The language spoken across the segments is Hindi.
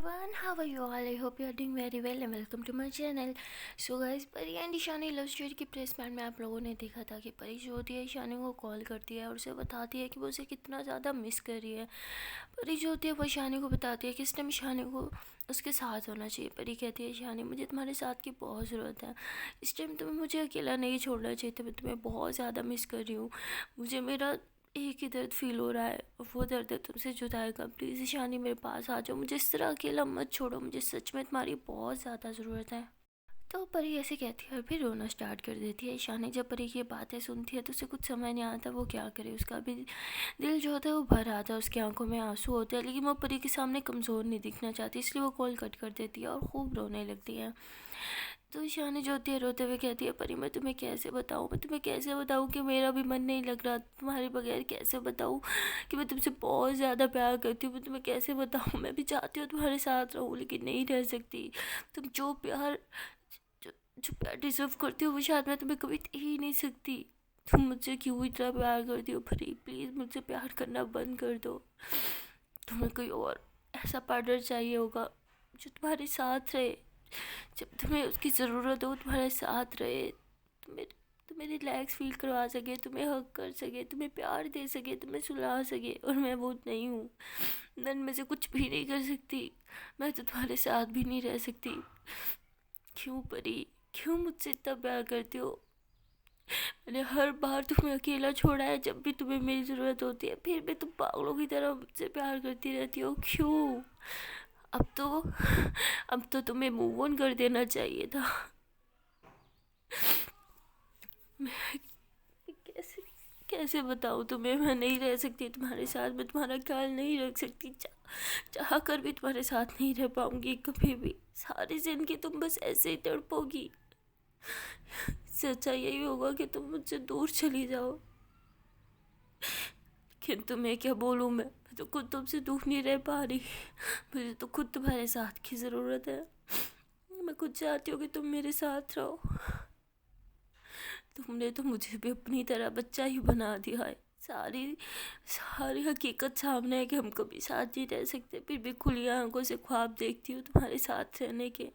everyone, how are you all? I hope you are doing very well and welcome to my channel. So guys, परी एंड ईशानी लव स्टोरी की प्रेस बैंड में आप लोगों ने देखा था कि परी जो होती है ईशानी को कॉल करती है और उसे बताती है कि वो उसे कितना ज़्यादा मिस कर रही है। परी जो होती है वो ईशानी को बताती है कि इस टाइम ईशानी को उसके साथ होना चाहिए। परी कहती है ईशानी मुझे तुम्हारे साथ की बहुत ज़रूरत है, इस टाइम तुम्हें मुझे अकेला नहीं छोड़ना चाहिए था, मैं तुम्हें बहुत ज़्यादा मिस कर रही हूँ, मुझे मेरा एक ही दर्द फील हो रहा है और वो दर्द है तुमसे जुदाई का। प्लीज़ ईशानी मेरे पास आ जाओ, मुझे इस तरह अकेला मत छोड़ो, मुझे सच में तुम्हारी बहुत ज़्यादा ज़रूरत है। तो परी ऐसे कहती है और फिर रोना स्टार्ट कर देती है। ईशानी जब परी की बातें सुनती है तो उसे कुछ समझ नहीं आता वो क्या करे। उसका भी दिल जो होता है वो भर आता है, उसकी आंखों में आंसू होते हैं, लेकिन वो परी के सामने कमज़ोर नहीं दिखना चाहती, इसलिए वो कॉल कट कर देती है और खूब रोने लगती है। तो ईशानी जो होती है रोते हुए कहती है परी मैं तुम्हें कैसे बताऊँ, मैं तुम्हें कैसे बताऊँ कि मेरा भी मन नहीं लग रहा तुम्हारे बगैर, कैसे बताऊँ कि मैं तुमसे बहुत ज़्यादा प्यार करती हूँ, मैं तुम्हें कैसे बताऊँ। मैं भी चाहती हूँ तुम्हारे साथ रहूँ लेकिन नहीं रह सकती। तुम जो प्यार डिजर्व करती हो वो शायद मैं तुम्हें कभी दे ही नहीं सकती। तुम मुझसे क्यों इतना प्यार करती हो परी, प्लीज़ मुझसे प्यार करना बंद कर दो। तुम्हें कोई और ऐसा पार्टनर चाहिए होगा जो तुम्हारे साथ रहे, जब तुम्हें उसकी ज़रूरत हो तुम्हारे साथ रहे, तुम्हें रिलैक्स फील करवा सके, तुम्हें हग कर सके, तुम्हें प्यार दे सके, तुम्हें सुला सके। और मैं वो नहीं हूँ, मैं में से कुछ भी नहीं कर सकती, मैं तो तुम्हारे साथ भी नहीं रह सकती। क्यों परी, क्यों मुझसे इतना प्यार करती हो? मैंने हर बार तुम्हें अकेला छोड़ा है जब भी तुम्हें मेरी ज़रूरत होती है, फिर भी तुम पागलों की तरह मुझसे प्यार करती रहती हो, क्यों? अब तो अब तो तुम्हें मूव ऑन कर देना चाहिए था। मैं कैसे कैसे बताऊँ तुम्हें, मैं नहीं रह सकती तुम्हारे साथ, मैं तुम्हारा ख्याल नहीं रख सकती, चाह कर भी तुम्हारे साथ नहीं रह पाऊंगी कभी भी। सारी जिंदगी तुम बस ऐसे ही तड़पोगी। सच्चा यही होगा कि तुम मुझसे दूर चली जाओ, लेकिन तुम्हें क्या बोलूँ, मैं तो खुद तुमसे दूर नहीं रह पा रही। मुझे तो खुद तुम्हारे साथ की ज़रूरत है। मैं खुद चाहती हूँ कि तुम मेरे साथ रहो। तुमने तो मुझे भी अपनी तरह बच्चा ही बना दिया है। सारी सारी हकीकत सामने है कि हम कभी साथ नहीं रह सकते, फिर भी खुली आंखों से ख्वाब देखती हूँ तुम्हारे साथ रहने के।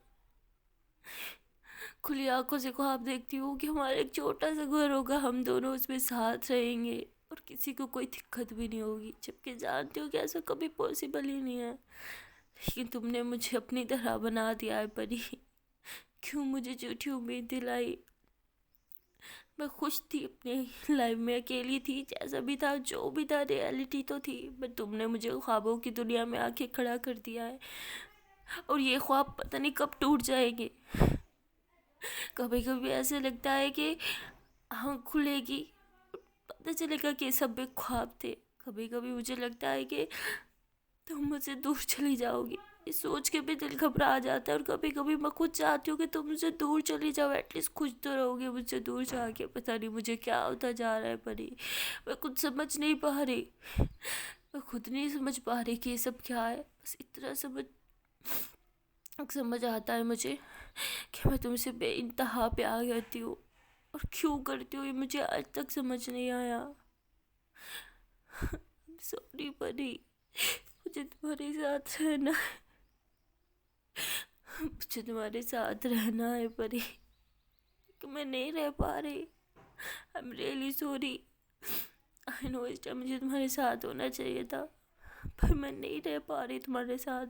खुली आंखों से ख्वाब देखती हूँ कि हमारा एक छोटा सा घर होगा, हम दोनों उसमें साथ रहेंगे और किसी को कोई दिक्कत भी नहीं होगी, जबकि जानती हूँ कि ऐसा कभी पॉसिबल ही नहीं है। लेकिन तुमने मुझे अपनी तरह बना दिया है परी, क्यों मुझे झूठी उम्मीद दिलाई? मैं खुश थी अपनी लाइफ में, अकेली थी, जैसा भी था जो भी था रियलिटी तो थी, बट तुमने मुझे ख्वाबों की दुनिया में आके खड़ा कर दिया है और ये ख्वाब पता नहीं कब टूट जाएंगे। कभी कभी ऐसे लगता है कि आँख खुलेगी, पता चलेगा कि सब एक ख्वाब थे। कभी कभी मुझे लगता है कि तुम मुझसे दूर चली जाओगी, ये सोच के भी दिल घबरा जाता है। और कभी कभी मैं खुद चाहती हूँ कि तुम मुझसे दूर चली जाओ, एटलीस्ट खुश तो रहोगे मुझसे दूर जाके। पता नहीं मुझे क्या होता जा रहा है परी, मैं कुछ समझ नहीं पा रही, मैं खुद नहीं समझ पा रही कि ये सब क्या है। बस इतना समझ आता है मुझे कि मैं तुमसे बेइंतहा प्यार करती हूँ, और क्यों करती हूँ ये मुझे आज तक समझ नहीं आया। सॉरी परी, मुझे तुम्हारे साथ रहना है, मुझे तुम्हारे साथ रहना है परी, कि मैं नहीं रह पा रही। I am really sorry. I know इस टाइम मुझे तुम्हारे साथ होना चाहिए था, पर मैं नहीं रह पा रही तुम्हारे साथ।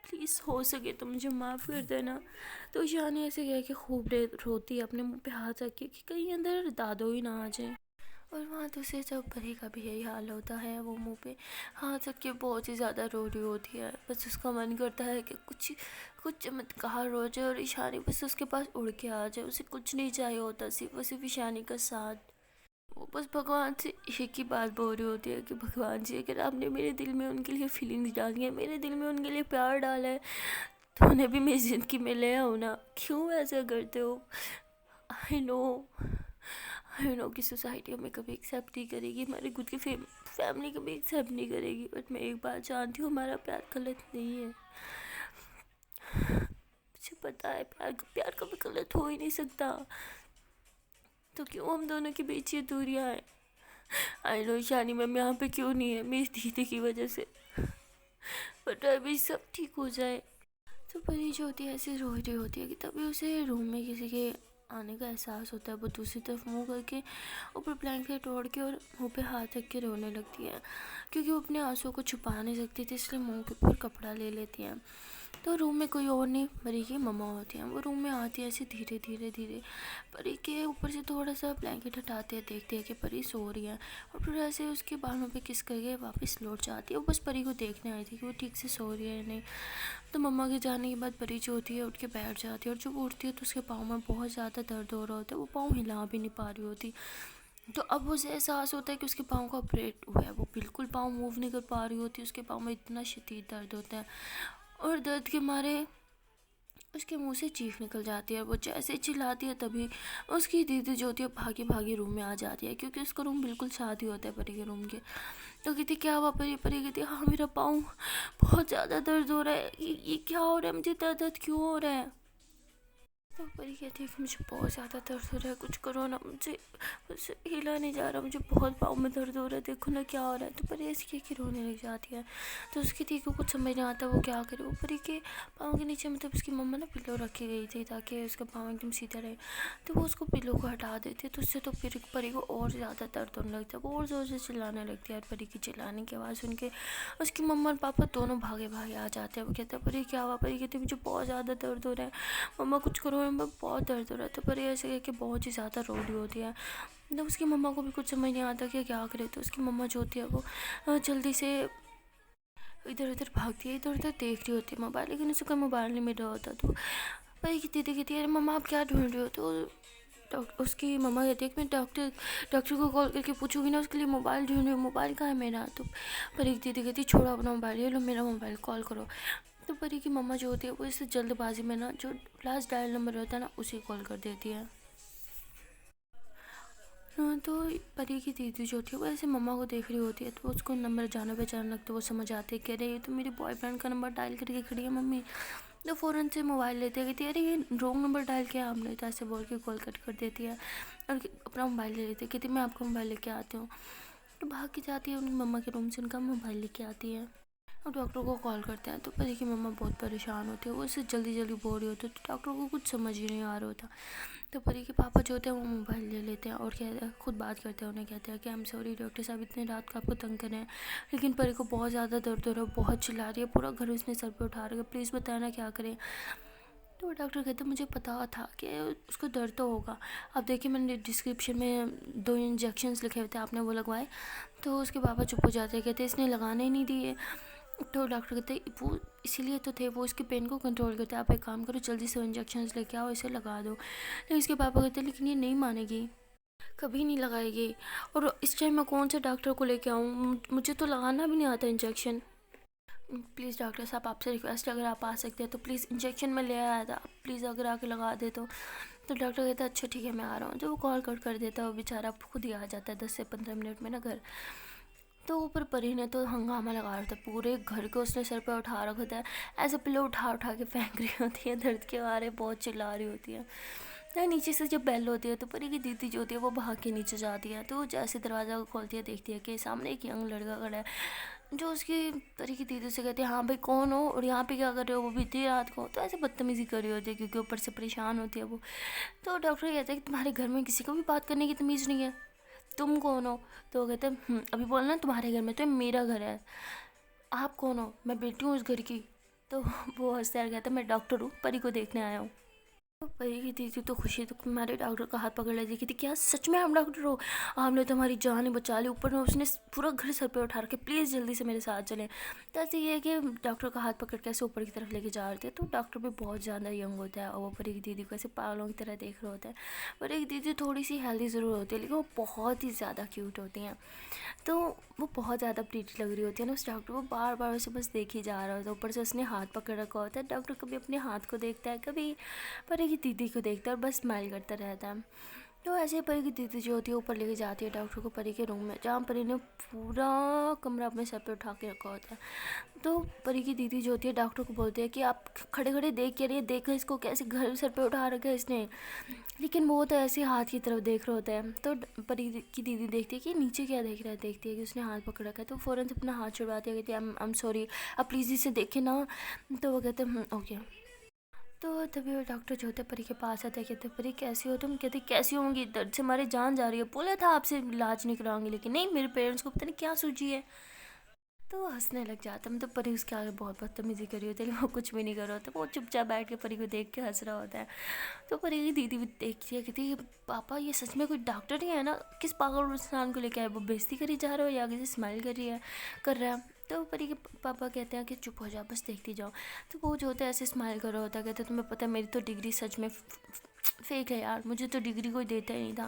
प्लीज़ हो सके तो मुझे माफ़ कर देना। तो ईशानी ऐसे कह के खूब रोती है, अपने मुंह पे हाथ रख के कि कहीं अंदर दादो ही ना आ जाए। और वहाँ दूसरी तरफ परी का भी यही हाल होता है, वो मुंह पे हाथ रख के बहुत ही ज़्यादा रो रही होती है। बस उसका मन करता है कि कुछ कुछ चमत्कार हो जाए और ईशानी बस उसके पास उड़ के आ जाए। उसे कुछ नहीं चाहिए होता, सिर्फ ईशानी का साथ। वो बस भगवान से एक ही बात बोल रही होती है कि भगवान जी अगर आपने मेरे दिल में उनके लिए फीलिंग्स डाली है, मेरे दिल में उनके लिए प्यार डाला है, तो उन्हें भी मेरी ज़िंदगी में ले आओ ना। क्यों ऐसा करते हो? आई नो आई नो कि सोसाइटी हमें कभी एक्सेप्ट नहीं करेगी, हमारे खुद की फैमिली कभी एक्सेप्ट नहीं करेगी, बट मैं एक बात जानती हूँ, हमारा प्यार गलत नहीं है। मुझे पता है प्यार कभी गलत हो ही नहीं सकता, तो क्यों हम दोनों के बीच ये दूरियाँ हैं? आई नो शानी मैम यहाँ पे क्यों नहीं है, मेरी दीदी की वजह से। बट अभी सब ठीक हो जाए। तो परी जो होती है ऐसे रो रही होती है कि तभी उसे रूम में किसी के आने का एहसास होता है। वो दूसरी तरफ मुंह करके ऊपर ब्लैंकेट ओढ़ के और मुंह पे हाथ रख के रोने लगती है, क्योंकि वो अपने आंसू को छुपा नहीं सकती थी, इसलिए मुंह के ऊपर कपड़ा ले लेती है। तो रूम में कोई और नहीं, परी की मम्मा होती हैं। वो रूम में आती है ऐसे धीरे धीरे धीरे, परी के ऊपर से थोड़ा सा ब्लैंकेट हटाते हैं, देखते हैं कि परी सो रही है, और फिर ऐसे उसके बालों पे किस करके वापस लौट जाती है। वो बस परी को देखने आई थी कि वो ठीक से सो रही है या नहीं। तो मम्मा के जाने के बाद परी जो होती है उठ के बैठ जाती है, और जब उठती है तो उसके पाँव में बहुत ज़्यादा दर्द हो रहा होता है। वो पाँव हिला भी नहीं पा रही होती। तो अब उसे एहसास होता है कि उसके पाँव का ऑपरेट हुआ है। वो बिल्कुल पाँव मूव नहीं कर पा रही होती, उसके पाँव में इतना शदीद दर्द होता है, और दर्द के मारे उसके मुंह से चीख निकल जाती है। वो जैसे ही चिल्लाती है तभी उसकी दीदी जो होती है भागी भागी रूम में आ जाती है, क्योंकि उसका रूम बिल्कुल साथ ही होता है परी के रूम के। तो कहती क्या हुआ परी? परी कहती हाँ मेरा पाँव बहुत ज़्यादा दर्द हो रहा है, ये क्या हो रहा है, मुझे दर्द दर्द क्यों हो रहा है? तो परी कहती है कि मुझे बहुत ज़्यादा दर्द हो रहा है, कुछ करो ना, मुझसे हिला नहीं जा रहा, मुझे बहुत पाँव में दर्द हो रहा है, देखो ना क्या हो रहा है। तो परी ऐसी कह के रोने लग जाती है। तो उसकी दी को कुछ समझ नहीं आता वो क्या करे। वो परी के पाँव के नीचे मतलब उसकी मम्मा ना पिलो रखी गई थी ताकि उसका पाँव एकदम सीधा रहे। तो वो उसको पिलो को हटा देती है, तो उससे तो फिर परी को और ज़्यादा दर्द होने लगता है। वो और ज़ोर से चिल्लाने लगती है, और परी की चिल्लाने की आवाज़ सुन के उसकी मम्मा और पापा दोनों भागे भागे आ जाते हैं। वो कहते हैं परी क्या हुआ? परी कहती है मुझे बहुत ज़्यादा दर्द हो रहा है, मम्मा कुछ करो, मैं बहुत दर्द हो रहा है। तो परी ऐसे कह के बहुत ही ज़्यादा रो रही होती है। तो उसकी मम्मा को भी कुछ समझ नहीं आता कि क्या करे। तो उसकी मम्मा जो होती है वो जल्दी से इधर उधर भागती है, इधर उधर देख रही होती है मोबाइल, लेकिन उसे कोई मोबाइल नहीं मिल रहा होता। तो परी की दीदी कहती है अरे मम्मा आप क्या ढूंढ रहे हो? तो उसकी मम्मा कहती है कि मैं डॉक्टर को कॉल करके पूछूंगी ना, उसके लिए मोबाइल ढूंढ रही हूँ, मोबाइल कहाँ है मेरा? तो परी की दीदी कहती है छोड़ो अपना मोबाइल, ये लो मेरा मोबाइल, कॉल करो। तो परी की मम्मा जो होती है वो इस जल्दबाजी में ना जो लास्ट डायल नंबर रहता है ना उसे कॉल कर देती है। हाँ, तो परी की दीदी जो थी वो ऐसे मम्मा को देख रही होती है, तो उसको नंबर जाना पहचान लगता है। वो समझ आते कि अरे ये तो मेरे बॉयफ्रेंड का नंबर डायल करके खड़ी है मम्मी। तो फ़ौरन से मोबाइल लेते हैं, कहती है अरे ये रॉन्ग नंबर डायल किया आपने, तो ऐसे बोल के कॉल कट कर देती है और अपना मोबाइल ले लेती है। कहती मैं आपका मोबाइल लेके आती हूँ। तो भाग के जाती है उनकी मम्मा के रूम से, उनका मोबाइल लेके आती है और डॉक्टर को कॉल करते हैं। तो परी की मम्मा बहुत परेशान होती है, वो इससे जल्दी जल्दी बोल रही होती है, तो डॉक्टर को कुछ समझ ही नहीं आ रहा होता। तो परी के पापा जो होते हैं वो मोबाइल ले लेते हैं और खुद बात करते हैं। उन्हें कहते हैं कि आई एम सॉरी डॉक्टर साहब, इतने रात को आपको तंग करें हैं, लेकिन परी को बहुत ज़्यादा दर्द हो रहा है, बहुत चिल्ला रही है, पूरा घर उसने सर पे उठा रखा है, प्लीज़ बताना क्या करें। तो डॉक्टर कहते हैं मुझे पता था कि उसको दर्द तो होगा। अब देखिए मैंने डिस्क्रिप्शन में 2 इंजेक्शंस लिखे हुए थे, आपने वो लगवाए? तो उसके पापा चुप हो जाते हैं, कहते इसने लगाने ही नहीं दिए। तो डॉक्टर कहते वो इसीलिए तो थे, वो इसके पेन को कंट्रोल करते हैं, आप एक काम करो जल्दी से इंजेक्शंस लेके आओ, इसे लगा दो। लेकिन इसके पापा कहते लेकिन ये नहीं मानेगी, कभी नहीं लगाएगी, और इस टाइम मैं कौन से डॉक्टर को लेके आऊँ, मुझे तो लगाना भी नहीं आता इंजेक्शन। प्लीज़ डॉक्टर साहब आपसे रिक्वेस्ट है, अगर आप आ सकते हैं तो प्लीज़ इंजेक्शन में ले आया था, आप प्लीज़ अगर आके लगा दे तो डॉक्टर कहता है अच्छा ठीक है मैं आ रहा हूँ। तो वो कॉल कट कर देता है, वो बेचारा खुद ही आ जाता है 10 से 15 मिनट में ना घर। तो ऊपर परी ने तो हंगामा लगा रखा था, पूरे घर को उसने सर पे उठा रखा था, ऐसे पिलो उठा उठा के फेंक रही होती है, दर्द के मारे बहुत चिल्ला रही होती है। तो नीचे से जब बेल होती है तो परी की दीदी जो होती है वो भाग के नीचे जाती है। तो जैसे दरवाज़ा खोलती है देखती है कि सामने एक यंग लड़का खड़ा है, जो उसकी परी की दीदी से कहती है हाँ भाई कौन हो और यहाँ पे क्या कर रहे हो, वो भी इतनी रात को। तो ऐसे बदतमीज़ी कर रही होती है क्योंकि ऊपर से परेशान होती है वो। तो डॉक्टर कहता है कि तुम्हारे घर में किसी को भी बात करने की तमीज़ नहीं है, तुम कौन हो? तो वो कहते हैं अभी बोलना तुम्हारे घर में, तो मेरा घर है, आप कौन हो? मैं बेटी हूँ उस घर की। तो वो हंसता है, कहता है मैं डॉक्टर हूँ, परी को देखने आया हूँ। तो परी की दीदी तो खुशी तो हमारे डॉक्टर का हाथ पकड़ लेती कि क्या सच में आप डॉक्टर हो? आपने तो हमारी जान ही बचा ली, ऊपर में उसने पूरा घर सर पे उठा के, प्लीज़ जल्दी से मेरे साथ चलें। तो ऐसे ये है कि डॉक्टर का हाथ पकड़ के ऐसे ऊपर की तरफ लेके जा रहे थे। तो डॉक्टर भी बहुत ज़्यादा यंग होता है और वो परी की दीदी को ऐसे पागलों की तरह देख रहा होता है। परी की दीदी थोड़ी सी हेल्दी ज़रूर होती है, लेकिन वो बहुत ही ज़्यादा क्यूट होती हैं। तो वो बहुत ज़्यादा प्रीटी लग रही होती है ना, उस डॉक्टर को बार बार उसे बस देख ही जा रहा होता है। ऊपर से उसने हाथ पकड़ रखा होता है, डॉक्टर कभी अपने हाथ को देखता है, कभी परी की दीदी को देखता है और बस स्माइल करता रहता है। तो ऐसे ही परी की दीदी जो होती है ऊपर लेके जाती है डॉक्टर को परी के रूम में, जहाँ परी ने पूरा कमरा अपने सर पे उठा के रखा होता है। तो परी की दीदी जो होती है डॉक्टर को बोलती है कि आप खड़े खड़े देख के रहिए, देखो इसको कैसे घर सर पे उठा रखा है इसने। लेकिन वो तो ऐसे हाथ की तरफ देख रहा होता है। तो परी की दीदी देखती है कि नीचे क्या देख रहा है, देखती है कि उसने हाथ पकड़ रखा है। तो फ़ौरन से अपना हाथ छुड़वाती है, कहती है आई एम सॉरी, आप प्लीज़ इसे देखें ना। तो वो कहते हैं ओके। तो तभी वो डॉक्टर जो होते हैं परी के पास आते हैं, कहते हैं परी कैसी हो तुम? कहती कैसी होंगी, दर्द से हमारी जान जा रही है, बोला था आपसे इलाज नहीं कराऊंगी, लेकिन नहीं, मेरे पेरेंट्स को पता नहीं क्या सूझी है। तो वो हंसने लग जाता है। मतलब परी उसके आगे बहुत बदतमीजी करी होती है, लेकिन वो कुछ भी नहीं कर रहा होता, वो चुपचाप बैठ के परी को देख के हंस रहा होता है। तो परी की दीदी भी देखती है, कहती है पापा ये सच में कोई डॉक्टर ही है ना, किस पागल इंसान को लेके आए, वो बेइज्जती करी जा रहे हो या किसी स्माइल कर रहा है। तो परी के पापा कहते हैं कि चुप हो जाओ, बस देखती जाओ। तो वो जो होता है ऐसे स्माइल कर रहा होता है, कहते हैं तुम्हें पता है मेरी तो डिग्री सच में फेक है यार, मुझे तो डिग्री कोई देता ही नहीं था।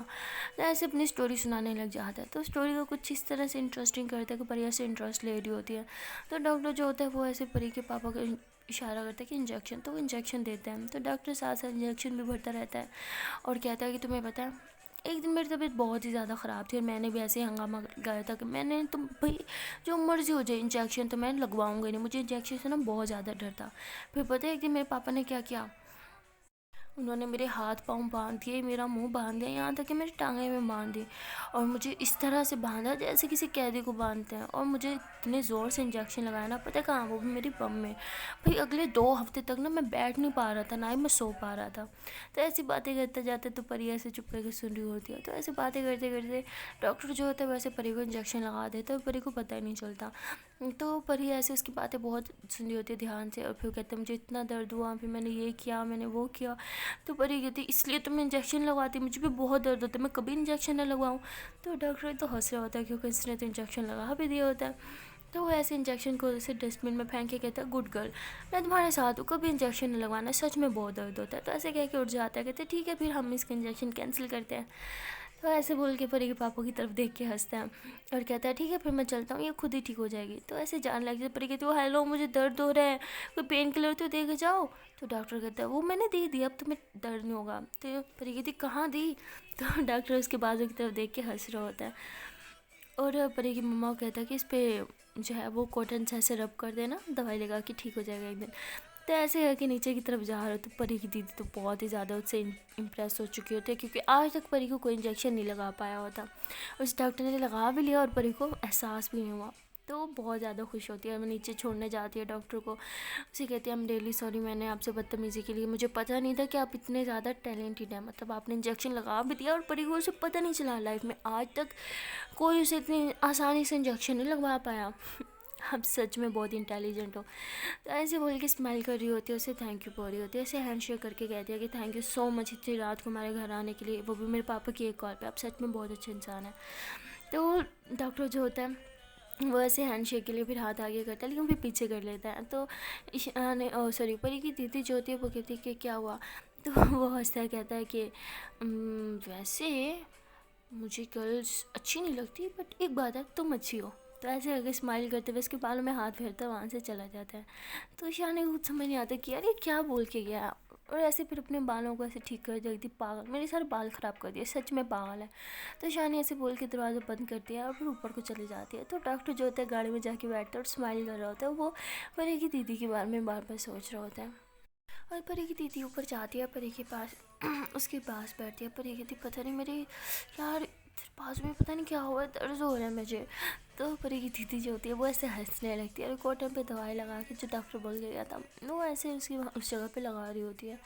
तो ऐसे अपनी स्टोरी सुनाने लग जाता है। तो स्टोरी को कुछ इस तरह से इंटरेस्टिंग करता है कि परी ऐसे इंटरेस्ट ले रही होती है। तो डॉक्टर जो होता है वो ऐसे परी के पापा को इशारा करता है कि इंजेक्शन, तो वो इंजेक्शन देते हैं। तो डॉक्टर साथ साथ इंजेक्शन भी भरता रहता है और कहता है कि तुम्हें पता है एक दिन मेरी तबीयत बहुत ही ज़्यादा ख़राब थी और मैंने भी ऐसे ही हंगामा गाया था कि मैंने तुम भाई जो मर्जी हो जाए इंजेक्शन तो मैं लगवाऊंगा ही नहीं, मुझे इंजेक्शन से ना बहुत ज़्यादा डर था। फिर पता है एक दिन मेरे पापा ने क्या किया, उन्होंने मेरे हाथ पाँव बांध दिए, मेरा मुंह बांध दिया, यहाँ तक कि मेरी टांगें में बांध दी और मुझे इस तरह से बांधा जैसे किसी कैदी को बांधते हैं। और मुझे इतने ज़ोर से इंजेक्शन लगाया ना, पता है कहाँ, वो भी मेरी बम में। भाई अगले 2 हफ्ते तक ना मैं बैठ नहीं पा रहा था, ना ही मैं सो पा रहा था। तो ऐसी बातें करते जाते तो परी ऐसे चुप करके सुन रही होती है। तो ऐसे बातें करते करते डॉक्टर जो होता है वैसे परी को इंजेक्शन लगा देता है, परी को पता ही नहीं चलता। तो परी ऐसे उसकी बातें बहुत सुन रही होती है ध्यान से और फिर कहते हैं मुझे इतना दर्द हुआ, फिर मैंने ये किया, मैंने वो किया। तो परी कहती इसलिए तो मैं इंजेक्शन लगवाती, मुझे भी बहुत दर्द होता है, मैं कभी इंजेक्शन ना लगवाऊँ। तो डॉक्टर तो हंस रहा होता है क्योंकि इसने तो इंजेक्शन लगा भी दिया होता है। तो वो ऐसे इंजेक्शन को ऐसे डस्टबिन में फेंक के कहता है गुड गर्ल, मैं तुम्हारे साथ हूँ, कभी इंजेक्शन नहीं लगवाना, सच में बहुत दर्द होता है। तो ऐसे कह के उठ जाता है, कहते ठीक है फिर हम इसका इंजेक्शन कैंसिल करते हैं। तो ऐसे बोल के परी के पापा की तरफ देख के हंसता है और कहता है ठीक है फिर मैं चलता हूँ, ये खुद ही ठीक हो जाएगी। तो ऐसे जान लग जाए, परी कहती है हेलो मुझे दर्द हो रहा है, कोई पेन किलर तो दे के जाओ। तो डॉक्टर कहता है वो मैंने दे दी, अब तुम्हें दर्द नहीं होगा। तो परी कहती कहाँ दी? तो डॉक्टर उसके बाजू की तरफ देख के हंस रहा होता है और परी की मम्मा को कहता है कि इस पर जो है वो कॉटन से ऐसे रब कर देना, दवाई लगा के ठीक हो जाएगा एक दिन। तो ऐसे करके नीचे की तरफ जा रहे हो तो परी की दीदी तो बहुत ही ज़्यादा उससे इम्प्रेस हो चुकी होती है क्योंकि आज तक परी को कोई इंजेक्शन नहीं लगा पाया होता। उस डॉक्टर ने लगा भी लिया और परी को एहसास भी नहीं हुआ। तो बहुत ज़्यादा खुश होती है, मैं नीचे छोड़ने जाती है डॉक्टर को, उसे कहती है आई एम रियली सॉरी, मैंने आपसे बदतमीज़ी के लिए, मुझे पता नहीं था कि आप इतने ज़्यादा टैलेंटेड हैं, मतलब आपने इंजेक्शन लगा भी दिया और परी को उसे पता नहीं चला, लाइफ में आज तक कोई उसे इतनी आसानी से इंजेक्शन नहीं लगवा पाया। आप सच में बहुत इंटेलिजेंट हो। तो ऐसे बोल के स्माइल कर रही होती है, उसे थैंक यू बोल रही होती है, ऐसे हैंड शेक करके कहती है कि थैंक यू सो मच इतनी रात को हमारे घर आने के लिए, वो भी मेरे पापा की एक कॉल पे, आप सच में बहुत अच्छे इंसान हैं। तो डॉक्टर जो होता है वो ऐसे हैंड शेक के लिए फिर हाथ आगे करता है लेकिन फिर पीछे कर लेता है। तो ईशान सॉरी परी की दीदी जो होती है वो कहती है कि क्या हुआ? तो वो हंसता है, कहता है कि वैसे मुझे गर्ल्स अच्छी नहीं लगती बट एक बात है तुम अच्छी हो। तो ऐसे करके स्माइल करते हुए उसके बालों में हाथ फेरता है, वहाँ से चला जाता है। तो ईशान को कुछ समझ नहीं आता कि यार ये क्या बोल के गया, और ऐसे फिर अपने बालों को ऐसे ठीक कर देती, पागल मेरे सारे बाल ख़राब कर दिए, सच में पागल है। तो शानी ऐसे बोल के दरवाज़ा बंद करती है और फिर ऊपर को चली जाती है। तो डॉक्टर जो होता है गाड़ी में जाके बैठता है और स्माइल कर रहा होता है, वो परी की दीदी के बारे में बार बार सोच रहा होता है। और परी की दीदी ऊपर जाती है परी के पास, उसके पास बैठती है। परी कहती पता नहीं मेरे यार पास में पता नहीं क्या हुआ है, दर्द हो रहा है मुझे। तो परी की दीदी जो होती है वो ऐसे हंसने लगती है और कॉटन पे दवाई लगा के जो डॉक्टर बोल के गया था वो ऐसे उसकी उस जगह पे लगा रही होती है।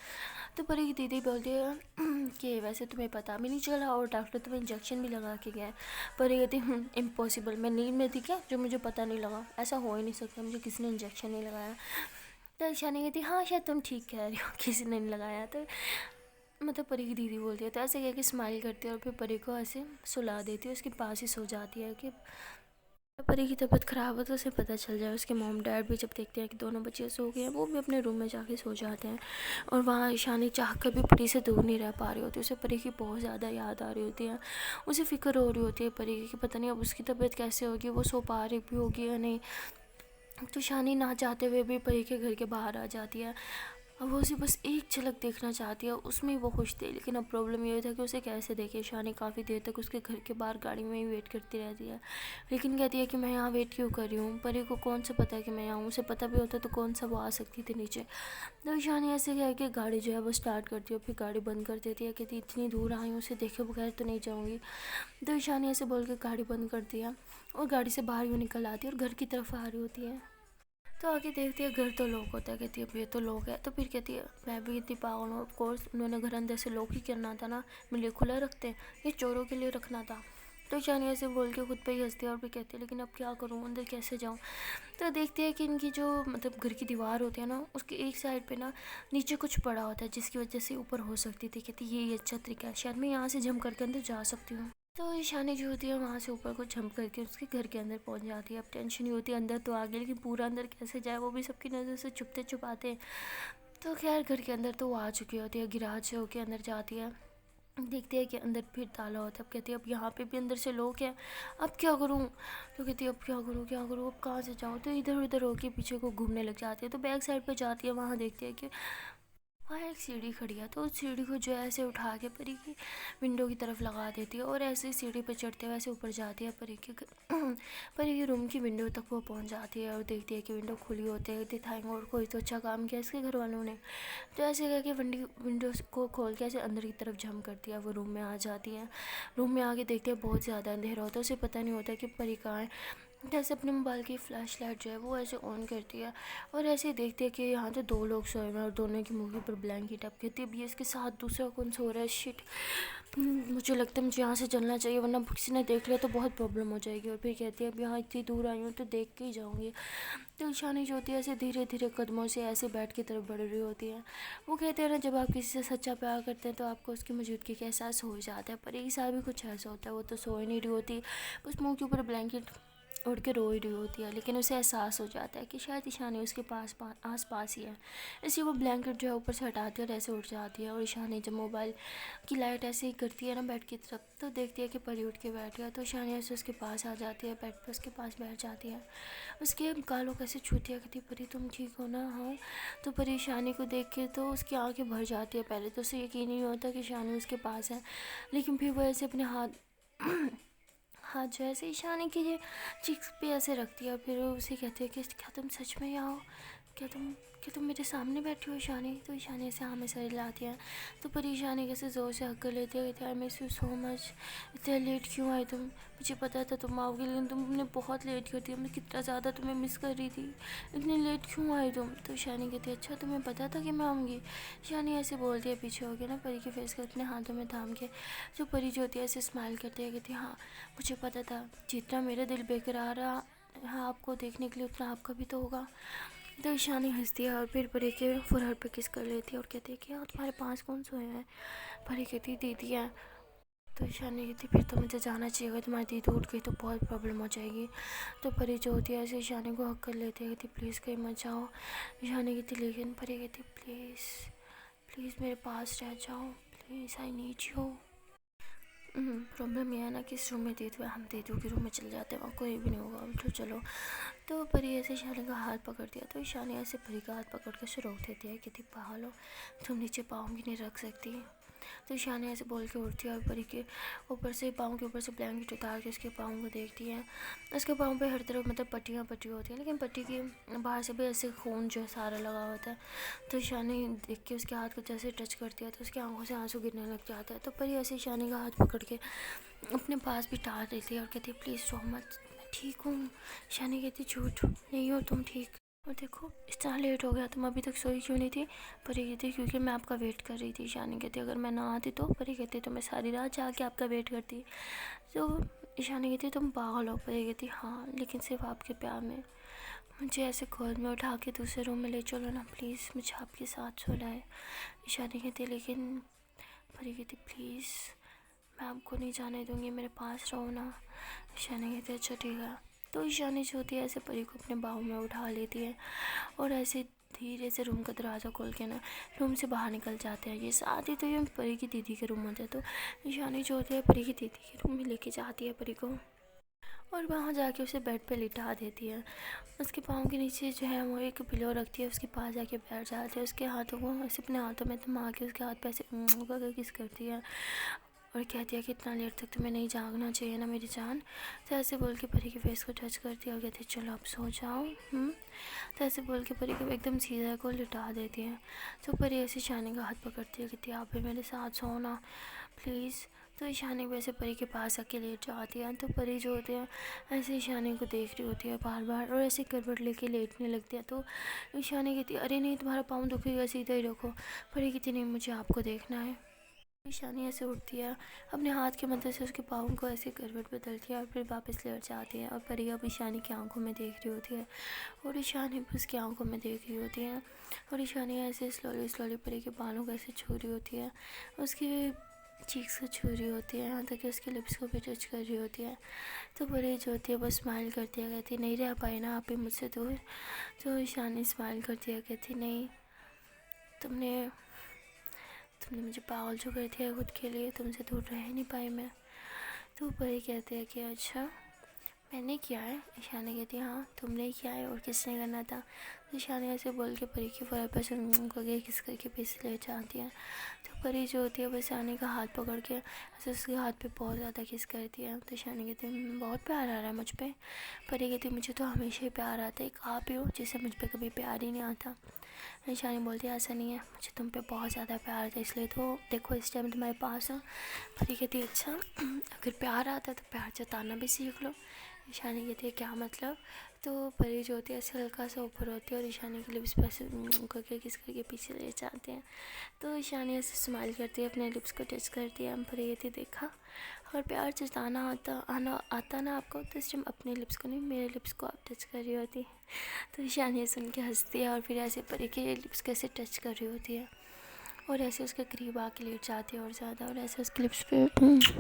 तो परी की दीदी बोलती है कि वैसे तुम्हें पता भी नहीं चला और डॉक्टर तुम्हें इंजेक्शन भी लगा के गया है। परी कहती इम्पॉसिबल, मैं नींद में थी क्या जो मुझे पता नहीं लगा, ऐसा हो ही नहीं सकता, मुझे किसी ने इंजेक्शन नहीं लगाया। तो ईशानी कहती हाँ शायद तुम ठीक कह रही हो, किसी ने नहीं लगाया। तो मतलब परी की दीदी बोलती है, तो ऐसे कह के स्माइल करती है और फिर परी को ऐसे सुला देती है, उसके पास ही सो जाती है कि परी की तबीयत ख़राब है तो उसे पता चल जाए। उसके मॉम डैड भी जब देखते हैं कि दोनों बच्चे सो गए हैं वो भी अपने रूम में जाके सो जाते हैं और वहाँ ईशानी चाह कर भी परी से दूर नहीं रह पा रही होती, उसे परी की बहुत ज़्यादा याद आ रही होती है, उसे फ़िक्र हो रही होती है परी की कि पता नहीं अब उसकी तबीयत कैसे होगी, वो सो पा रही भी होगी या नहीं। तो शानी ना चाहते हुए भी परी के घर के बाहर आ जाती है अब वो उसे बस एक झलक देखना चाहती है, उसमें ही वो खुश थी। लेकिन अब प्रॉब्लम ये था कि उसे कैसे देखे। ईशानी काफ़ी देर तक उसके घर के बाहर गाड़ी में ही वेट करती रहती है, लेकिन कहती है कि मैं यहाँ वेट क्यों कर रही हूँ। परी को कौन सा पता है कि मैं यहाँ हूँ, उसे पता भी होता तो कौन सा वो आ सकती थी नीचे। तो ईशानी ऐसे कह के गाड़ी जो है वो स्टार्ट करती है, फिर गाड़ी बंद कर देती है। कहती इतनी दूर आई हूँ, उसे देखे बगैर तो नहीं जाऊँगी। तो ईशानी ऐसे बोल के गाड़ी बंद कर दिया और गाड़ी से बाहर यूँ निकल आती है और घर की तरफ आ रही होती है। तो आगे देखती है घर तो लॉक होता है। कहती है अब ये तो लॉक है। तो फिर कहती है मैं भी इतनी पागल हूँ, ऑफकोर्स उन्होंने घर अंदर से लॉक ही करना था ना, मेरे लिए खुला रखते हैं, ये चोरों के लिए रखना था। तो ईशानी ऐसे बोल के खुद पे ही हंसती है और फिर कहती है लेकिन अब क्या करूँ, अंदर कैसे जाऊँ। तो देखती है कि इनकी जो मतलब घर की दीवार होती है ना, उसकी एक साइड पे ना नीचे कुछ पड़ा होता है जिसकी वजह से ऊपर हो सकती थी। कहती ये अच्छा तरीका है, शायद मैं यहाँ से जंप करके अंदर जा सकती हूँ। तो ईशानी जो होती है वहाँ से ऊपर को जंप करके उसके घर के अंदर पहुँच जाती है। अब टेंशन ही होती है, अंदर तो आ गई लेकिन पूरा अंदर कैसे जाए, वो भी सबकी नज़र से छुपते छुपाते। तो खैर घर के अंदर तो वो आ चुकी होती है, गिराज से होके अंदर जाती है। देखती है कि अंदर फिर ताला होता है। अब कहती है अब यहाँ पे भी अंदर से लोग हैं, अब क्या करूँ। तो कहती है अब क्या करूँ अब कहाँ से जाऊँ। तो इधर उधर होके पीछे को घूमने लग जाती है। तो बैक साइड पे जाती है, वहाँ देखती है कि वहाँ एक सीढ़ी खड़ी है। तो उस सीढ़ी को जो है ऐसे उठा के परी की विंडो की तरफ लगा देती है और ऐसे सीढ़ी पे चढ़ते हुए ऐसे ऊपर जाती है। परी के रूम की विंडो तक वो पहुँच जाती है और देखती है कि विंडो खुली होती है। दिखाएंगे और कोई तो अच्छा काम किया इसके घर वालों ने। तो ऐसे करके विंडो को खोल के ऐसे अंदर की तरफ जंप करती है, वो रूम में आ जाती है। रूम में आके देखते हैं बहुत ज़्यादा अंधेरा होता है, उसे पता नहीं होता कि परी कहाँ है। जैसे अपने मोबाइल की फ्लैश लाइट जो है वो ऐसे ऑन करती है और ऐसे ही देखती है कि यहाँ तो दो लोग सोए हुए हैं और दोनों की मुँह के ऊपर ब्लैंकेट। अब कहती है अब ये इसके साथ दूसरा कौन सो रहा है, शिट। मुझे लगता है मुझे यहाँ से चलना चाहिए वरना किसी ने देख लिया तो बहुत प्रॉब्लम हो जाएगी। और फिर कहती है अब यहाँ इतनी दूर आई हूँ तो देख के ही जाऊँगी। तो ईशानी जो होती है ऐसे धीरे धीरे कदमों से ऐसे बेड की तरफ बढ़ रही होती है। वो कहते हैं ना जब आप किसी से सच्चा प्यार करते हैं तो आपको उसकी मौजूदगी का एहसास हो जाता है, पर एक साथ भी कुछ ऐसा होता है, वो तो सो ही नहीं रही होती, बस मुँह के ऊपर ब्लैंकेट उड़ के रो ही रही होती है। लेकिन उसे एहसास हो जाता है कि शायद ईशानी उसके आस पास ही है, इसलिए वो ब्लैंकेट जो है ऊपर से हटाती है और ऐसे उठ जाती है। और ईशानी जब मोबाइल की लाइट ऐसे ही करती है ना बेड की तरफ, तो देखती है कि परी उठ के बैठ गया। तो ईशानी ऐसे उसके पास आ जाती है, बेड पर उसके पास बैठ जाती है, उसके गालों कैसे छूती है। कहती परी तुम ठीक हो ना। हाँ। तो परी ईशानी को देख के तो उसकी आंखें भर जाती है। पहले तो उसे यकीन ही नहीं होता कि ईशानी उसके पास है, लेकिन फिर वो ऐसे अपने हाथ जो है ऐसे ईशानी की चिक्स पे ऐसे रखती है और फिर उसे कहती है कि क्या तुम सच में यहाँ हो, क्या तुम मेरे सामने बैठी हो ईशानी। तो ईशानी ऐसे हाँ में सर हिलाती है। तो पर ईशानी कैसे ज़ोर से हक कर लेती है, कहती है I miss you so much, इतना लेट क्यों आई तुम, मुझे पता था तुम आओगी लेकिन तुमने बहुत लेट कर दिया, मैं कितना ज़्यादा तुम्हें मिस कर रही थी, इतनी लेट क्यों आई तुम। तो ईशानी कहती है अच्छा तुम्हें पता था कि मैं आऊँगी। ईशानी ऐसे बोलती है पीछे हो गया ना परी के फेस को अपने हाथों में थाम के। जो परी जो होती है ऐसे स्माइल करती है, कहती है हाँ मुझे पता था, जितना मेरा दिल बेकरार रहा हाँ आपको देखने के लिए उतना आपका भी तो होगा। तो ईशानी हंसती है और फिर परी के फुरहर पे किस कर लेती है और कहती है कि यार तुम्हारे पास कौन सोया है। परी कहती दीदी है। तो ईशानी कहती फिर तो मुझे जाना चाहिए, अगर तुम्हारी दीदी उठ गई तो बहुत प्रॉब्लम हो जाएगी। तो परी जो होती है ऐसे ईशानी को हक कर लेती है, कहती प्लीज़ कहीं मत जाओ। ईशानी कहती लेकिन परी कहती प्लीज़ प्लीज़ मेरे पास रह जाओ, please I need you. Problem यह है ना कि इस रूम में दीदी हम दीदू के रूम में चले जाते हैं, वहाँ कोई भी नहीं होगा, तो चलो। तो परी ऐसे ईशानी का हाथ पकड़ दिया। तो ईशानी ऐसे परी का हाथ पकड़ के उसे रोक देती है, कहती पागल हो तुम, नीचे पाँव भी नहीं रख सकती। तो ईशानी ऐसे बोल के उठती है और परी के ऊपर से पाँव के ऊपर से ब्लैंकेट उतार के उसके पाँव को देखती है। उसके पाँव पे हर तरफ मतलब पट्टियाँ होती हैं, लेकिन पट्टी की बाहर से भी ऐसे खून जो है सारा लगा होता है। तो ईशानी देख के उसके हाथ को जैसे टच करती है तो उसकी आंखों से आंसू गिरने लग जाता है। तो परी ऐसे ईशानी का हाथ पकड़ के अपने पास बिठा देती है और कहती है प्लीज़ रो मत, मैं ठीक हूँ। ईशानी कहती झूठ नहीं हो तुम ठीक, और देखो इतना लेट हो गया तुम अभी तक सोई क्यों नहीं थी। परी कहती क्योंकि मैं आपका वेट कर रही थी। ईशानी कहती अगर मैं ना आती तो। परी कहती तो मैं सारी रात जाके आपका वेट करती। तो ईशानी कहती तुम पागल हो। परी कहती हाँ लेकिन सिर्फ आपके प्यार में, मुझे ऐसे गोद में उठा के दूसरे रूम में ले चलो ना प्लीज़, मुझे आपके साथ सोना है। ईशानी कहती लेकिन, परी कहती प्लीज़ मैं आपको नहीं जाने दूँगी, मेरे पास रहो ना। ईशानी कहती अच्छा ठीक है। तो ईशानी जो होती है ऐसे परी को अपने बाहों में उठा लेती है और ऐसे धीरे से रूम का दरवाज़ा खोल के ना रूम से बाहर निकल जाते हैं। ये साथ ही तो ये परी की दीदी के रूम होता है। तो ईशानी जो होती है परी की दीदी के रूम में लेके जाती है परी को और वहाँ जाके उसे बेड पे लिटा देती है। उसके पाँव के नीचे जो है वो एक पिलो रखती है, उसके पास जाके बैठ जाती है, उसके हाथों को ऐसे अपने हाथों में थमा के उसके हाथ पे ऐसे करके किस करती है और कहती है कि इतना लेट तक तुम्हें नहीं जागना चाहिए ना मेरी जान। तो ऐसे बोल के परी के फेस को टच करती है और कहती है चलो आप सो जाओ। तो ऐसे बोल के परी को एकदम सीधा को लिटा देती है। तो परी ऐसे ईशानी का हाथ पकड़ती है, कहती है आप भी मेरे साथ सो ना प्लीज़। तो ईशानी वैसे परी के पास आके लेट जाती है। तो परी जो होती है ऐसे ईशानी को देख रही होती है बार बार और ऐसे करवट लेके लेटने लगती है। तो ईशानी कहती है अरे नहीं तुम्हारा पाँव दुखेगा, सीधा ही रखो। परी कहती नहीं मुझे आपको देखना है। ईशानी ऐसे उठती है, अपने हाथ की मदद से उसके पाँव को ऐसे करवट बदलती है और फिर वापस लेट जाती है। और परी अब ईशानी की आंखों में देख रही होती है और ईशानी भी उसकी आंखों में देख रही होती है। और ईशानी ऐसे स्लोली स्लोली परी के बालों को ऐसे छू रही होती है, उसकी चीक्स को छू रही होती है, यहाँ तक कि उसके लिप्स को भी टच कर रही होती है। तो परी जो होती है वो स्माइल करती है, कहती नहीं रह पाए ना आप ही मुझसे दूर। तो ईशानी स्माइल करती है, कहती नहीं तुमने मुझे पागल जो कर दिया खुद के लिए, तुमसे दूर रह नहीं पाई मैं। तो परी कहती है कि अच्छा मैंने किया है। ईशानी कहती है हाँ तुमने ही किया है और किसने करना था। तो ईशानी ऐसे बोल के परी के फर पर करके किस करके पीछे ले जाती है। तो परी जो होती है वो ईशानी का हाथ पकड़ के ऐसे उसके हाथ पे बहुत ज़्यादा किस करती है। तो ईशानी कहती है बहुत प्यार आ रहा है मुझ पर। परी कहती है मुझे तो हमेशा ही प्यार आता है, एक आप ही हो जिसे मुझ पर कभी प्यार ही नहीं आता। ईशानी बोलती है ऐसा नहीं है, मुझे तुम पे बहुत ज़्यादा प्यार था इसलिए तो देखो इस टाइम तुम्हारे पास हो। परी कहती है अच्छा अगर प्यार आता है तो प्यार जताना भी सीख लो। ईशानी कहती है क्या मतलब। तो परी जो होती है ऐसे हल्का सा ऊपर होती है और ईशानी के लिप्स पे ऐसे करके किस करके पीछे ले जाते हैं। तो ईशानी ऐसे स्माइल करती है, अपने लिप्स को टच करती है। परी कहती देखा अगर प्यार जताना आता ना आपको तो इस टाइम अपने लिप्स को नहीं मेरे लिप्स को आप टच कर रही होती। तो ईशानी सुन के हंसती है और फिर ऐसे परी के लिप्स को ऐसे टच कर रही होती है और ऐसे उसके करीब आके लेट जाती है और ज़्यादा और ऐसे उसके लिप्स पे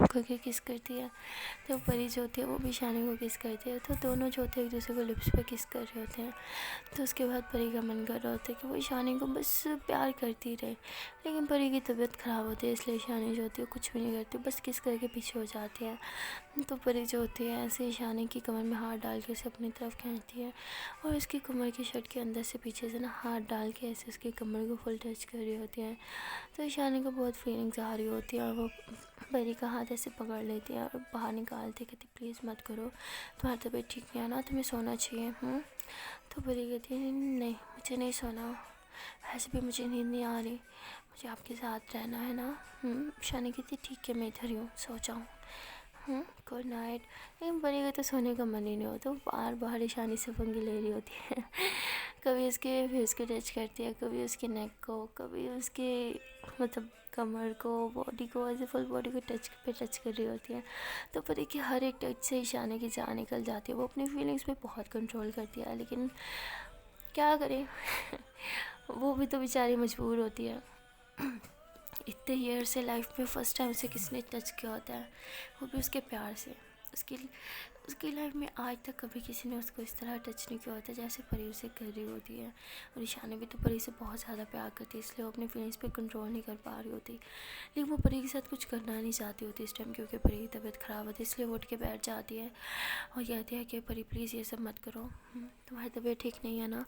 करके किस करती है। तो परी जो होती है वो भी ईशानी को किस करती है। तो दोनों जो होते हैं एक दूसरे को लिप्स पे किस कर रहे होते हैं। तो उसके बाद परी का मन कर रहा होता है कि वो ईशानी को बस प्यार करती रहे, लेकिन परी की तबीयत ख़राब होती है इसलिए ईशानी जो होती है कुछ भी नहीं करती, बस किस करके पीछे हो जाती है। तो परी जो होती है ऐसे ईशानी की कमर में हाथ डाल के उसे अपनी तरफ खींचती है और उसकी कमर की शर्ट के अंदर से पीछे से ना हाथ डाल के ऐसे उसकी कमर को फुल टच कर रही होती है। तो ईशानी को बहुत फीलिंग्स आ रही होती है और वो परी का हाथ ऐसे पकड़ लेती है और बाहर निकालती है, कहती प्लीज़ मत करो, तुम्हारी तबीयत ठीक नहीं है ना, तुम्हें सोना चाहिए। तो परी कहती है नहीं मुझे नहीं सोना, वैसे भी मुझे नींद नहीं आ रही, मुझे आपके साथ रहना है ना। ईशानी कहती ठीक है मैं इधर ही हूँ, सो जाऊँ। Good night. लेकिन परी का तो सोने का मन ही नहीं होता, बार बार ईशानी से पंगे ले रही होती है कभी उसके फेस को टच करती है, कभी उसके नेक को, कभी उसके मतलब कमर को, बॉडी को, ऐसे फुल बॉडी को टच कर रही होती है। तो परी की हर एक टच से ईशानी की जान निकल जाती है। वो अपनी फीलिंग्स पे बहुत कंट्रोल करती है, लेकिन क्या करें वो भी तो बेचारी मजबूर होती है इतने ईयर से लाइफ में फ़र्स्ट टाइम उसे किसने टच किया होता है, वो भी उसके प्यार से। उसकी लाइफ में आज तक कभी किसी ने उसको इस तरह टच नहीं किया होता जैसे परी उसे कर रही होती है। और ईशानी भी तो परी से बहुत ज़्यादा प्यार करती है, इसलिए वो अपनी फीलिंग्स पे कंट्रोल नहीं कर पा रही होती। लेकिन वो परी के साथ कुछ करना नहीं चाहती होती इस टाइम, क्योंकि परी की तबीयत ख़राब होती है, इसलिए वो उठ के बैठ जाती है और कहती है कि परी प्लीज़ ये सब मत करो, तुम्हारी तबीयत ठीक नहीं है ना।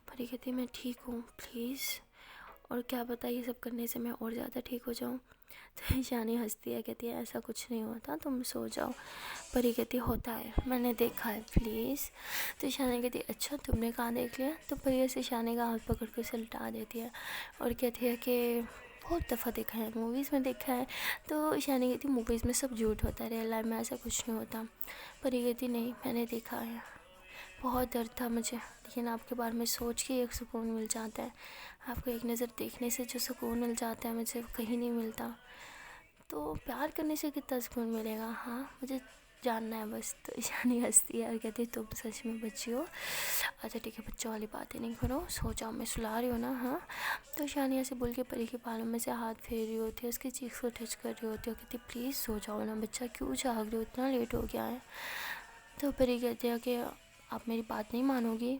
परी कहती है मैं ठीक हूँ प्लीज़, और क्या पता ये सब करने से मैं और ज़्यादा ठीक हो जाऊँ। तो ईशानी हंसती है, कहती है ऐसा कुछ नहीं होता, तुम सो जाओ। परी कहती है होता है, मैंने देखा है प्लीज़। तो ईशानी कहती है अच्छा तुमने कहाँ देख लिया। तो परी ऐसे ईशानी का हाथ पकड़ के उसे लटा देती है और कहती है कि बहुत दफ़ा देखा है, मूवीज़ में देखा है। तो ईशानी कहती है मूवीज़ में सब झूठ होता है, रियल लाइफ में ऐसा कुछ नहीं होता। परी कहती नहीं मैंने देखा है, बहुत डर था मुझे, लेकिन आपके बारे में सोच के एक सुकून मिल जाता है। आपको एक नज़र देखने से जो सुकून मिल जाता है मुझे कहीं नहीं मिलता। तो प्यार करने से कितना सुकून मिलेगा, हाँ मुझे जानना है बस। तो ईशानी हंसती है और कहती है तुम सच में बच्ची हो, अच्छा ठीक है बच्चों वाली बातें नहीं करो, सो जाओ, मैं सुला रही हूँ ना। हाँ। तो ईशानी ऐसे बोल के परी के बालों में से हाथ फेर रही होती है, उसकी चीख को टच कर रही होती है, कहती प्लीज़ सो जाओ ना बच्चा, क्यों जाग रही हो, इतना लेट हो गया है। तो परी कहती है कि आप मेरी बात नहीं मानोगी।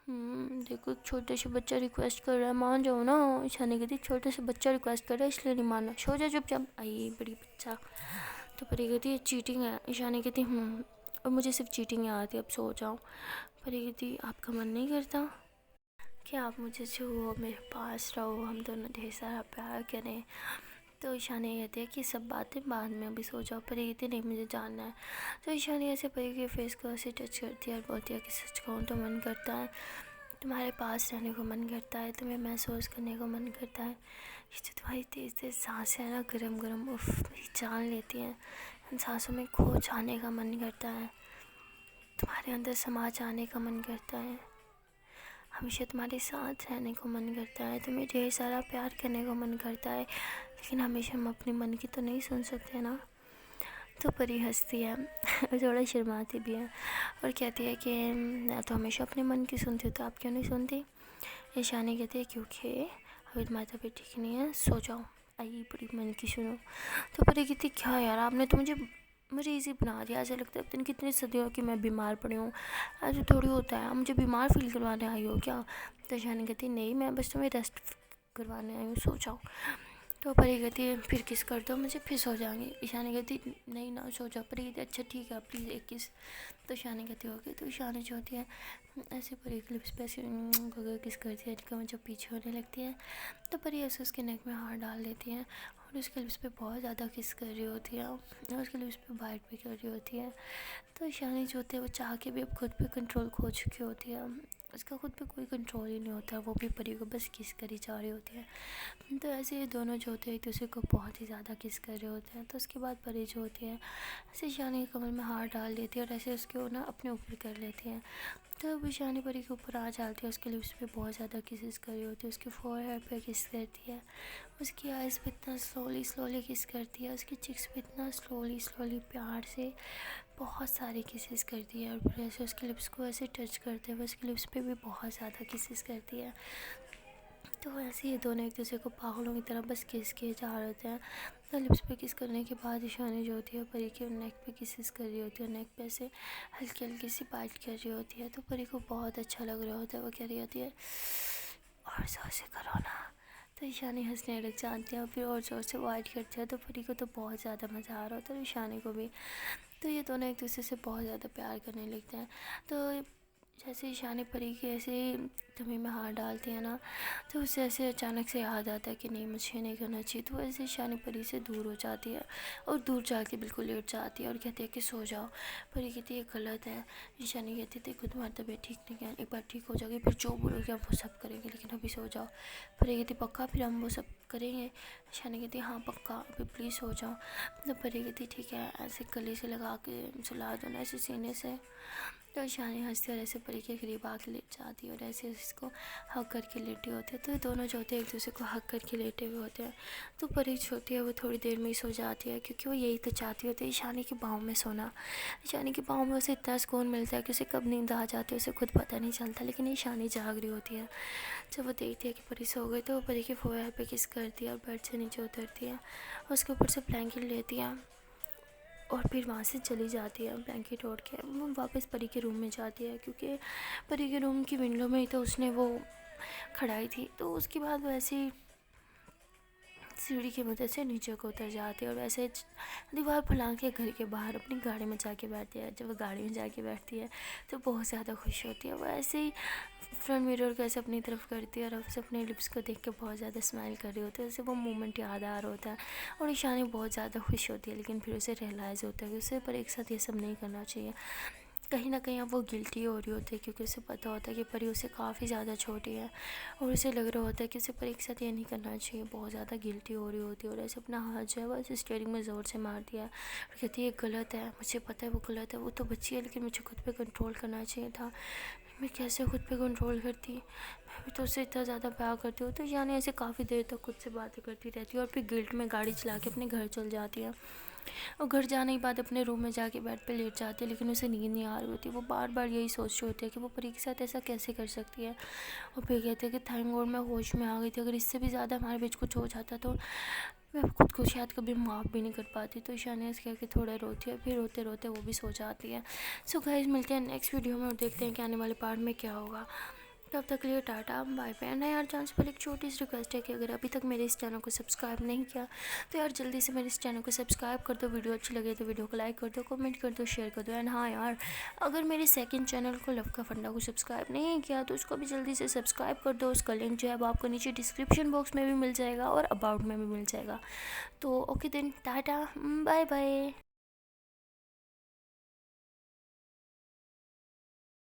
देखो एक छोटे से बच्चा रिक्वेस्ट कर रहा है, मान जाओ ना। ईशानी कहती छोटे से बच्चा रिक्वेस्ट कर रहा है इसलिए नहीं मानना, सो जा चुपचाप। आई बड़ी बच्चा। तो परी कहती है चीटिंग है। ईशानी कहती और मुझे सिर्फ चीटिंग याद आती है, अब सो जाऊँ। पर ये कहती आपका मन नहीं करता कि आप मुझे छुओ, मेरे पास रहो, हम दोनों ढेर सारा प्यार करें। तो ईशानी कहती है कि सब बातें बाद में, अभी सो जाओ। परी कहती नहीं, मुझे जानना है। तो ईशानी ऐसे परी के फेस को ऐसे टच करती है और बोलती है कि सच कहूँ तो मन करता है, तुम्हारे पास रहने को मन करता है, तुम्हें महसूस करने को मन करता है। ये जो तुम्हारी तेज़ तेज़ सांसें हैं ना, गरम गरम, उफ, मेरी जान लेती हैं। इन सांसों में खो जाने का मन करता है, तुम्हारे अंदर समा जाने का मन करता है, हमेशा तुम्हारे साथ रहने को मन करता है, तुम्हें ढेर सारा प्यार करने को मन करता है, लेकिन हमेशा हम अपने मन की तो नहीं सुन सकते ना। तो परी हंसती है और थोड़ा शर्माती भी है और कहती है कि मैं तो हमेशा अपने मन की सुनती हूँ, तो आप क्यों नहीं सुनती। ईशानी कहती है क्योंकि अभी तुम्हारी तबीयत ठीक नहीं है, सो जाओ, आई परी मन की सुनो। तो परी कहती क्या यार, आपने तो मुझे इजी बना दिया, ऐसा लगता है पता नहीं कितनी सदियों कि मैं बीमार पड़ी हूँ, ऐसे थोड़ी होता है, आप मुझे बीमार फील करवाने आई हो क्या। तो ईशानी कहती नहीं, मैं बस तुम्हें रेस्ट करवाने आई हूँ, सो जाओ। तो परी कहती है फिर किस कर दो मुझे, फिर सो जाएंगे। ईशानी कहती नहीं ना, सो जाओ। परी कहती अच्छा ठीक है, प्लीज़ एक किस। तो ईशानी कहती ओके। तो ईशानी जो होती है ऐसे परी के लिप्स पे ऐसे किस करती है, कमर जो पीछे होने लगती है। तो परी ऐसे उसके नेक में हाथ डाल देती है और उसके लिप्स पे बहुत ज़्यादा किस कर रही होती है और उसके लिप्स पे बाइट भी कर रही होती है। तो ईशानी जो होती है वो चाह के भी अब खुद पे कंट्रोल खो चुकी होती है, उसका खुद पे कोई कंट्रोल ही नहीं होता, वो भी परी को बस किस करी जा रही होती है। तो ऐसे ये दोनों जो होते हैं एक दूसरे को बहुत ही ज़्यादा किस कर रहे होते हैं। तो उसके बाद परी जो होती है ऐसे ईशानी के कमर में हाथ डाल देती है और ऐसे उसको ना अपने ऊपर कर लेती है। तो अब ईशानी परी के ऊपर आ जाती है, उसके लिप्स पे बहुत ज़्यादा किसेस कर रही होती है, उसके फोरहेड पे किस करती है, उसकी आइज़ पे इतना स्लोली किस करती है, उसकी चिक्स पे इतना स्लोली प्यार से बहुत सारे किसेस करती है और फिर ऐसे उसके लिप्स को ऐसे टच करते हुए उसके लिप्स पे भी बहुत ज़्यादा किसेस करती है। तो ऐसे ये दोनों एक दूसरे को पागलों की तरह बस किस किए जा रहे होते हैं। तो लिप्स पे किस करने के बाद ईशानी जो होती है परी के नेक पे किसेस कर रही होती है, नेक पे से हल्की हल्की सी बाइट कर रही होती है। तो परी को बहुत अच्छा लग रहा होता है, वो कह रही होती है और ज़ोर से करो ना। तो ईशानी हंसने लग जाती है और फिर और ज़ोर से बाइट करती है। तो परी को तो बहुत ज़्यादा मज़ा आ रहा होता है और ईशानी को भी। तो ये दोनों एक दूसरे से बहुत ज़्यादा प्यार करने लगते हैं। तो जैसे ईशानी परी के ऐसे तमी में हाथ डालती है ना, तो उसे ऐसे अचानक से याद आता है कि नहीं मुझे नहीं करना चाहिए। तो ऐसे ईशानी परी से दूर हो जाती है और दूर जाके बिल्कुल लेट जाती है और कहती है कि सो जाओ। परी कहती है ये गलत है। ईशानी कहती है देखो तुम्हारी तबीयत ठीक नहीं है, एक बार ठीक हो जाएगी फिर जो बोलोगे हम वो सब करेंगे, लेकिन अभी सो जाओ। परी कहती पक्का फिर हम वो सब करेंगे। ईशानी कहती हाँ पक्का, अभी प्लीज़ सो जाओ। तो परी कहती ठीक है, ऐसे गले से लगा के सुला दो ना, ऐसे सीने से। तो ईशानी हंसती और ऐसे परी के करीब आके लेट जाती है और ऐसे इसको हक करके लेटे होते हैं। तो दोनों जो होते हैं एक दूसरे को हक करके लेटे हुए होते हैं। तो परी जो होती है वो थोड़ी देर में ही सो जाती है, क्योंकि वो यही तो चाहती होती है ईशानी की बाहों में सोना। ईशानी की बाहों में उसे इतना सुकून मिलता है कि उसे कब नींद आ जाती है उसे खुद पता नहीं चलता, लेकिन ईशानी जाग रही होती है। जब वो देखती है कि परी सो गई तो वो परी के फोरहेड पे किस करती है और बेड से नीचे उतरती है, उसके ऊपर से ब्लैंकेट लेती है और फिर वहाँ से चली जाती है। ब्लैंकेट ओढ़ के वो वापस परी के रूम में जाती है, क्योंकि परी के रूम की विंडो में ही तो उसने वो खड़ाई थी। तो उसके बाद वो ऐसे सीढ़ी की मदद से नीचे को उतर जाती है और वैसे दीवार फैला के घर के बाहर अपनी गाड़ी में जाके बैठती है। जब वो गाड़ी में जाके बैठती है तो बहुत ज़्यादा खुश होती है। वो ऐसे ही फ्रंट मिरर को ऐसे अपनी तरफ करती है और उससे अपने लिप्स को देख के बहुत ज़्यादा स्माइल कर रही होती है, उसे वो मोमेंट याद आ रहा होता है और ईशानी बहुत ज़्यादा खुश होती है। लेकिन फिर उसे रियलाइज़ होता है कि उसे पर एक साथ ये सब नहीं करना चाहिए। कहीं ना कहीं अब वो गिल्टी हो रही होती है, क्योंकि उसे पता होता है कि परी उसे काफ़ी ज़्यादा छोटी है और उसे लग रहा होता है कि उसे परी के साथ ये नहीं करना चाहिए। बहुत ज़्यादा गिल्टी हो रही होती है और ऐसे अपना हाथ जो है वो ऐसे स्टीयरिंग में ज़ोर से मार दिया और कहती है ये गलत है, मुझे पता है वो गलत है, वो तो बच्ची है लेकिन मुझे खुद पे कंट्रोल करना चाहिए था। मैं कैसे खुद पे कंट्रोल करती, मैं भी तो उससे इतना ज़्यादा प्यार करती हूँ। तो यानी ऐसे काफ़ी देर तक खुद से बातें करती रहती है और फिर गिल्ट में गाड़ी चला के अपने घर चल जाती है और घर जाने के बाद अपने रूम में जाके बेड पे लेट जाती है, लेकिन उसे नींद नहीं आ रही होती। वो बार बार यही सोच रही होती है कि वो परी के साथ ऐसा कैसे कर सकती है। और फिर कहते हैं कि थैंक गॉड मैं होश में आ गई थी, अगर इससे भी ज़्यादा हमारे बीच कुछ हो जाता तो मैं खुद को शायद कभी माफ़ भी नहीं कर पाती। तो ईशानी ऐसे कह के थोड़ा रोती है, फिर रोते रोते वो भी सो जाती है। सो गाइस मिलते हैं नेक्स्ट वीडियो में और देखते हैं कि आने वाले पार्ट में क्या होगा। तब तक के लिए टाटा बाय बाय। ना यार, चांस पर एक छोटी सी रिक्वेस्ट है कि अगर अभी तक मेरे इस चैनल को सब्सक्राइब नहीं किया तो यार जल्दी से मेरे इस चैनल को सब्सक्राइब कर दो। वीडियो अच्छी लगे तो वीडियो को लाइक कर दो, कमेंट कर दो, शेयर कर दो। एंड हाँ यार, अगर मेरे सेकंड चैनल को लव का फंडा को सब्सक्राइब नहीं किया तो उसको भी जल्दी से सब्सक्राइब कर दो। उसका लिंक जो है वो आपको नीचे डिस्क्रिप्शन बॉक्स में भी मिल जाएगा और अबाउट में भी मिल जाएगा। तो okay then, tata bye bye.